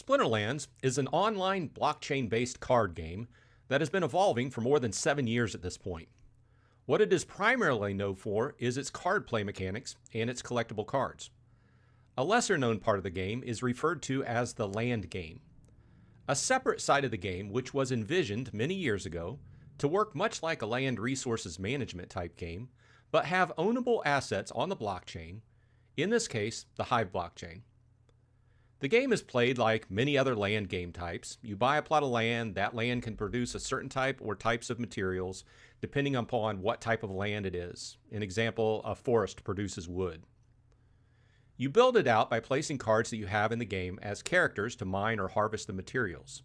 Splinterlands is an online blockchain-based card game that has been evolving for more than 7 years at this point. What it is primarily known for is its card play mechanics and its collectible cards. A lesser-known part of the game is referred to as the land game. A separate side of the game which was envisioned many years ago to work much like a land resources management type game, but have ownable assets on the blockchain, in this case, the Hive blockchain. The game is played like many other land game types. You buy a plot of land, that land can produce a certain type or types of materials depending upon what type of land it is. An example, a forest produces wood. You build it out by placing cards that you have in the game as characters to mine or harvest the materials.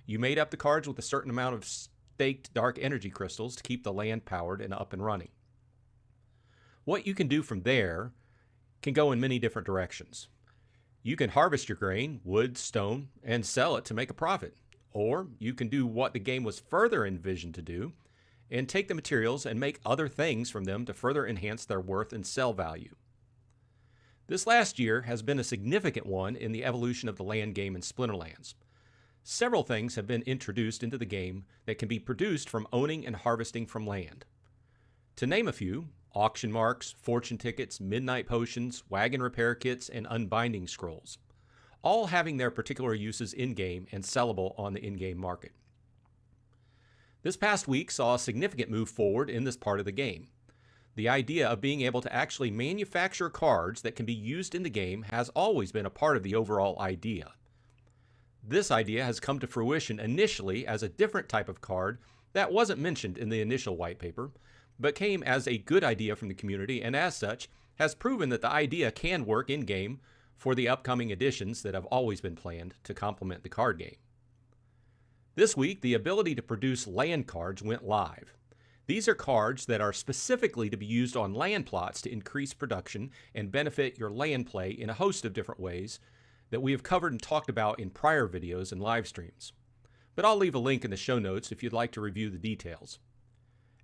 You made up the cards with a certain amount of staked dark energy crystals to keep the land powered and up and running. What you can do from there can go in many different directions. You can harvest your grain, wood, stone, and sell it to make a profit. Or you can do what the game was further envisioned to do and take the materials and make other things from them to further enhance their worth and sell value. This last year has been a significant one in the evolution of the land game in Splinterlands. Several things have been introduced into the game that can be produced from owning and harvesting from land. To name a few, auction marks, fortune tickets, midnight potions, wagon repair kits, and unbinding scrolls, all having their particular uses in-game and sellable on the in-game market. This past week saw a significant move forward in this part of the game. The idea of being able to actually manufacture cards that can be used in the game has always been a part of the overall idea. This idea has come to fruition initially as a different type of card that wasn't mentioned in the initial white paper, but came as a good idea from the community, and as such has proven that the idea can work in-game for the upcoming editions that have always been planned to complement the card game. This week, the ability to produce land cards went live. These are cards that are specifically to be used on land plots to increase production and benefit your land play in a host of different ways that we have covered and talked about in prior videos and live streams. But I'll leave a link in the show notes if you'd like to review the details.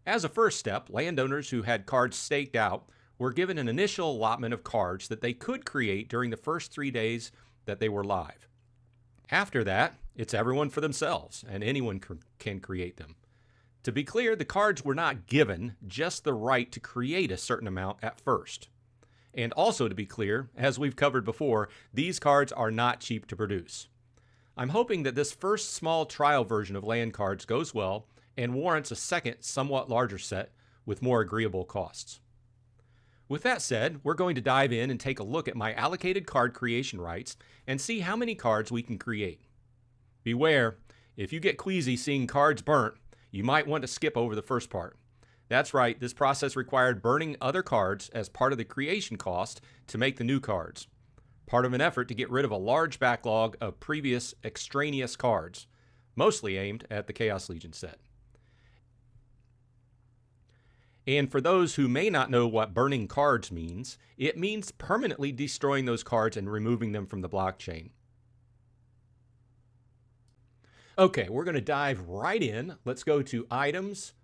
As a first step, landowners who had cards staked out were given an initial allotment of cards that they could create during the first 3 days that they were live. After that, it's everyone for themselves, and anyone can create them. To be clear, the cards were not given, just the right to create a certain amount at first. And also to be clear, as we've covered before, these cards are not cheap to produce. I'm hoping that this first small trial version of land cards goes well and warrants a second, somewhat larger set with more agreeable costs. With that said, we're going to dive in and take a look at my allocated card creation rights and see how many cards we can create. Beware, if you get queasy seeing cards burnt, you might want to skip over the first part. That's right, this process required burning other cards as part of the creation cost to make the new cards, part of an effort to get rid of a large backlog of previous extraneous cards, mostly aimed at the Chaos Legion set. And for those who may not know what burning cards means, it means permanently destroying those cards and removing them from the blockchain. Okay, we're going to dive right in. Let's go to items,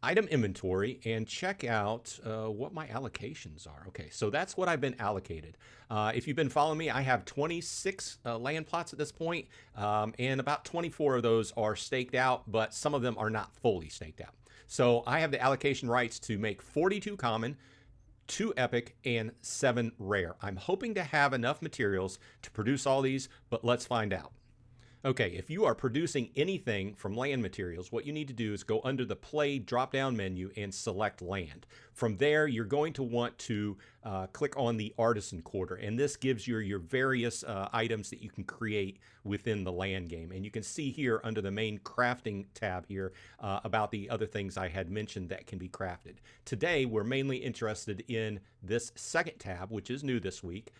item inventory, and check out what my allocations are. Okay, so that's what I've been allocated. If you've been following me, I have 26 land plots at this point, and about 24 of those are staked out, but some of them are not fully staked out. So I have the allocation rights to make 42 common, 2 epic, and 7 rare. I'm hoping to have enough materials to produce all these, but let's find out. Okay, if you are producing anything from land materials, what you need to do is go under the play drop-down menu and select land. From there, you're going to want to click on the artisan quarter, and this gives you your various items that you can create within the land game. And you can see here under the main crafting tab here about the other things I had mentioned that can be crafted. Today, we're mainly interested in this second tab, which is new this week,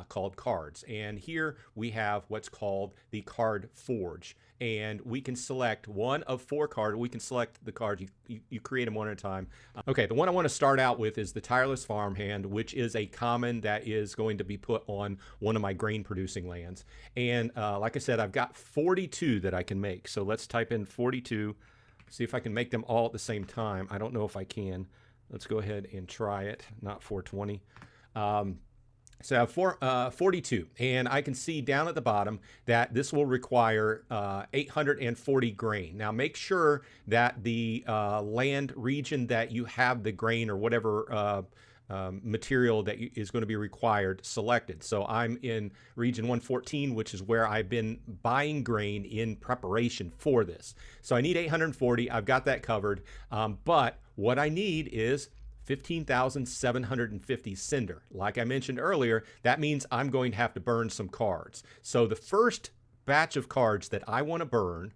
called cards. And here we have what's called the card forge. And we can select one of 4 cards. We can select the cards. You create them one at a time. Okay, the one I want to start out with is the Tireless Farmhand, which is a common that is going to be put on one of my grain producing lands. And like I said, I've got 42 that I can make. So let's type in 42, see if I can make them all at the same time. I don't know if I can. Let's go ahead and try it, not 420. So I have 42, and I can see down at the bottom that this will require 840 grain. Now make sure that the land region that you have the grain or whatever material that is going to be required selected. So I'm in region 114, which is where I've been buying grain in preparation for this. So I need 840. I've got that covered. But what I need is 15,750 cinder. Like I mentioned earlier, that means I'm going to have to burn some cards. So the first batch of cards that I want to burn,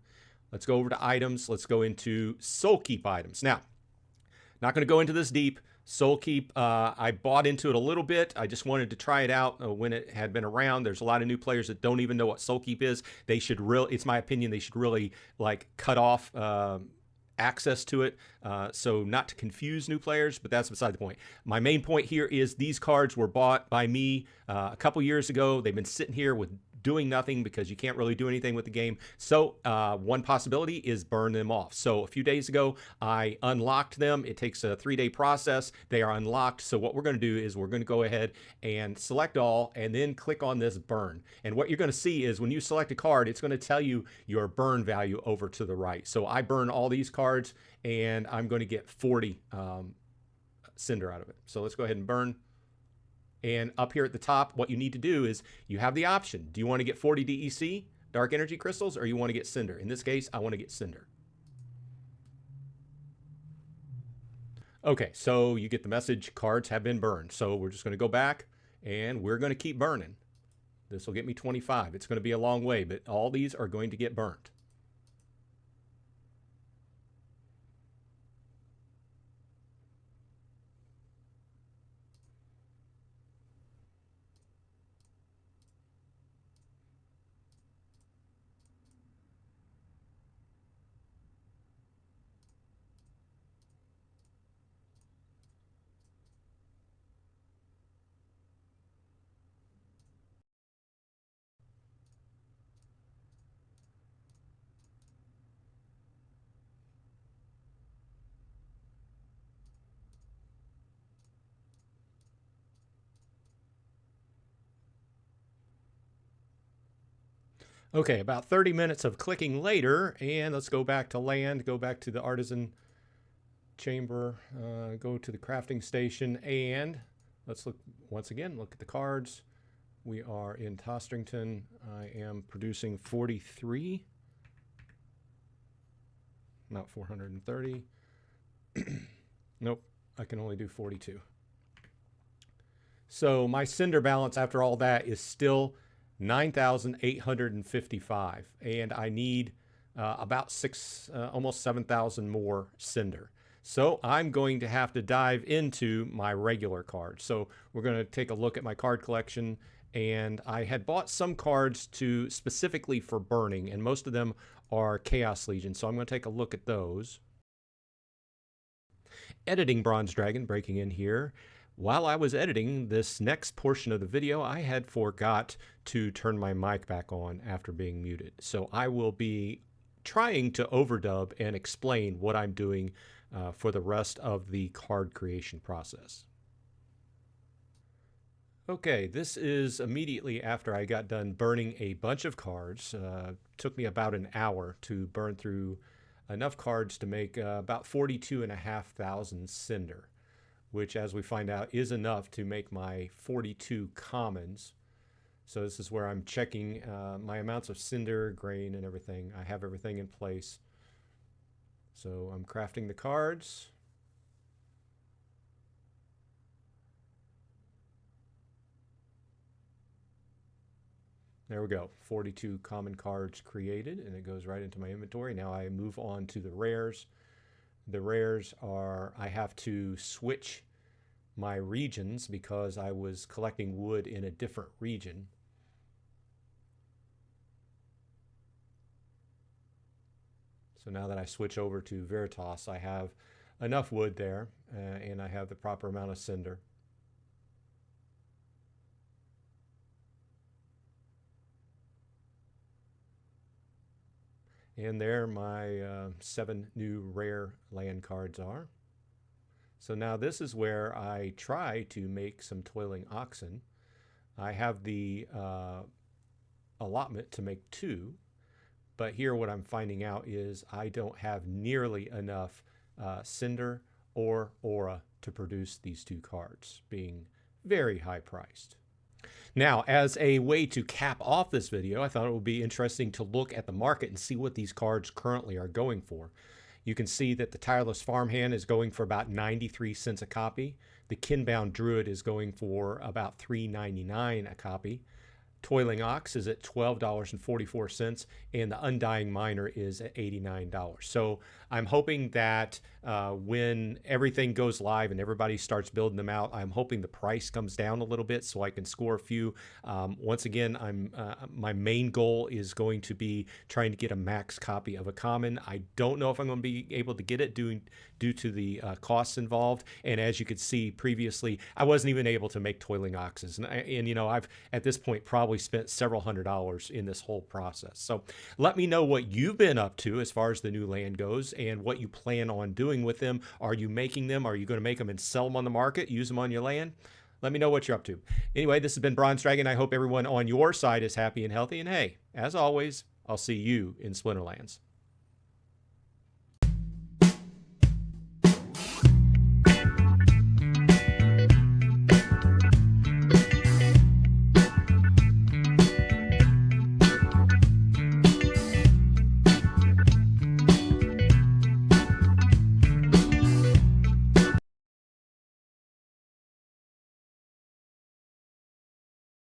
let's go over to items. Let's go into soul keep items. Now, not going to go into this deep. Soul keep, I bought into it a little bit. I just wanted to try it out when it had been around. There's a lot of new players that don't even know what soul keep is. They should really, it's my opinion, they should really like cut off access to it, so not to confuse new players, but that's beside the point. My main point here is these cards were bought by me a couple years ago. They've been sitting here with doing nothing because you can't really do anything with the game. So one possibility is burn them off. So a few days ago, I unlocked them. It takes a 3-day process. They are unlocked. So what we're going to do is we're going to go ahead and select all and then click on this burn. And what you're going to see is when you select a card, it's going to tell you your burn value over to the right. So I burn all these cards and I'm going to get 40 cinder out of it. So let's go ahead and burn. And up here at the top, what you need to do is you have the option. Do you want to get 40 DEC, dark energy crystals, or you want to get cinder? In this case, I want to get cinder. Okay, so you get the message, cards have been burned. So we're just going to go back and we're going to keep burning. This will get me 25. It's going to be a long way, but all these are going to get burnt. Okay, about 30 minutes of clicking later, and let's go back to land, go back to the artisan chamber, go to the crafting station, and let's look once again, look at the cards. We are in Tostrington. I am producing 43, not 430. Nope, I can only do 42. So my cinder balance after all that is still 9,855, and I need about almost 7,000 more cinder. So I'm going to have to dive into my regular cards. So we're going to take a look at my card collection, and I had bought some cards to specifically for burning, and most of them are Chaos Legion. So I'm going to take a look at those. Editing Bronze Dragon, breaking in here. While I was editing this next portion of the video, I had forgot to turn my mic back on after being muted. So I will be trying to overdub and explain what I'm doing for the rest of the card creation process. Okay, this is immediately after I got done burning a bunch of cards. Took me about an hour to burn through enough cards to make about 42,500 cinder, which, as we find out, is enough to make my 42 commons. So this is where I'm checking my amounts of cinder, grain, and everything. I have everything in place. So I'm crafting the cards. There we go, 42 common cards created, and it goes right into my inventory. Now I move on to the rares. The rares are, I have to switch my regions because I was collecting wood in a different region. So now that I switch over to Veritas, I have enough wood there, and I have the proper amount of cinder. And there my 7 new rare land cards are. So now this is where I try to make some toiling oxen. I have the allotment to make 2, but here what I'm finding out is I don't have nearly enough Cinder or Aura to produce these 2 cards, being very high priced. Now, as a way to cap off this video, I thought it would be interesting to look at the market and see what these cards currently are going for. You can see that the Tireless Farmhand is going for about 93 cents a copy. The Kinbound Druid is going for about $3.99 a copy. Toiling Ox is at $12.44, and the Undying Miner is at $89. So I'm hoping that when everything goes live and everybody starts building them out, I'm hoping the price comes down a little bit so I can score a few. Once again, my main goal is going to be trying to get a max copy of a common. I don't know if I'm going to be able to get it due to the costs involved. And as you could see previously, I wasn't even able to make Toiling Oxes. And you know, I've at this point probably spent several $100s in this whole process. So let me know what you've been up to as far as the new land goes and what you plan on doing with them. Are you making them? Are you going to make them and sell them on the market, use them on your land? Let me know what you're up to. Anyway, this has been Bronze Dragon. I hope everyone on your side is happy and healthy. And hey, as always, I'll see you in Splinterlands.